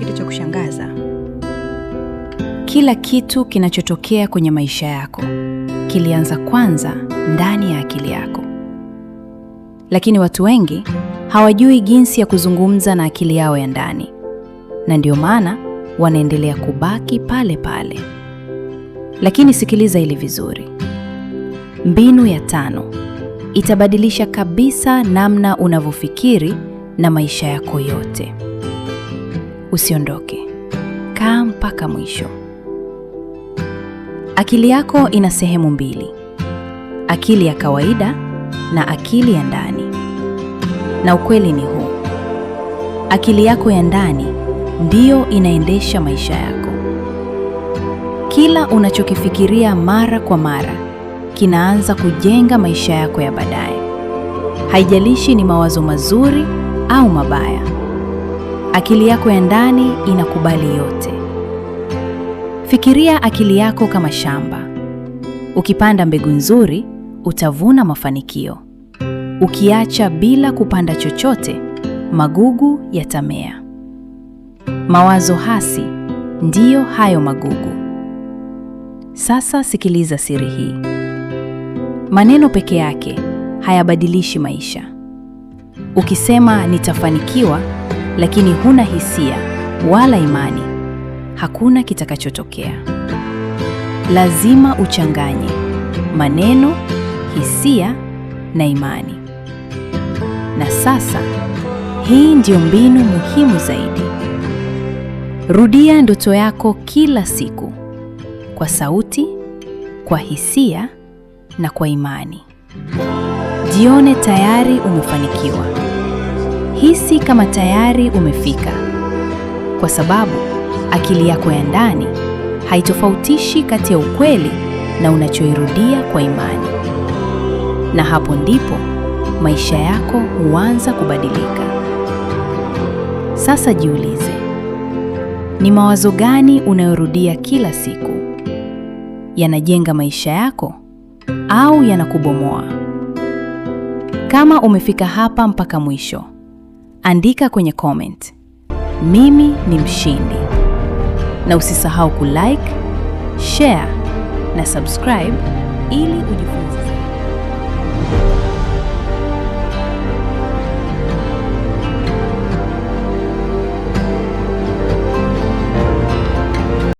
kitu cha kushangaza? Kila kitu kinachotokea kwenye maisha yako kilianza kwanza ndani ya akili yako. Lakini watu wengi hawajui jinsi ya kuzungumza na akili yao ya ndani, na ndio maana wanaendelea kubaki pale pale. Lakini sikiliza hili vizuri. Mbinu ya 5 itabadilisha kabisa namna unavyofikiri na maisha yako yote. Usiondoke. Kaa mpaka mwisho. Akili yako ina sehemu 2. Akili ya kawaida na akili ya ndani. Na ukweli ni huu. Akili yako ya ndani ndiyo inaendesha maisha yako. Kila unachokifikiria mara kwa mara kinaanza kujenga maisha yako ya baadaye. Haijalishi ni mawazo mazuri au mabaya. Akili yako ya ndani inakubali yote. Fikiria akili yako kama shamba. Ukipanda mbegu nzuri, utavuna mafanikio. Ukiacha bila kupanda chochote, magugu yatamea. Mawazo hasi ndiyo hayo magugu. Sasa sikiliza siri hii. Maneno peke yake hayabadilishi maisha. Ukisema nitafanikiwa, lakini huna hisia wala imani, hakuna kitakachotokea. Lazima uchanganye maneno, hisia na imani. Na sasa, hii ndio mbinu muhimu zaidi. Rudia ndoto yako kila siku, kwa sauti, kwa hisia na kwa imani. Jione tayari umefanikiwa. Hisi kama tayari umefika, kwa sababu akili yako ya ndani haitofautishi kati ya ukweli na unachoirudia kwa imani. Na hapo ndipo maisha yako huanza kubadilika. Sasa jiulize, ni mawazo gani unayorudia kila siku? Yanajenga maisha yako au yanakubomoa? Kama umefika hapa mpaka mwisho, andika kwenye comment, mimi ni mshindi. Na usisahau kulike, share na subscribe ili ujifunze.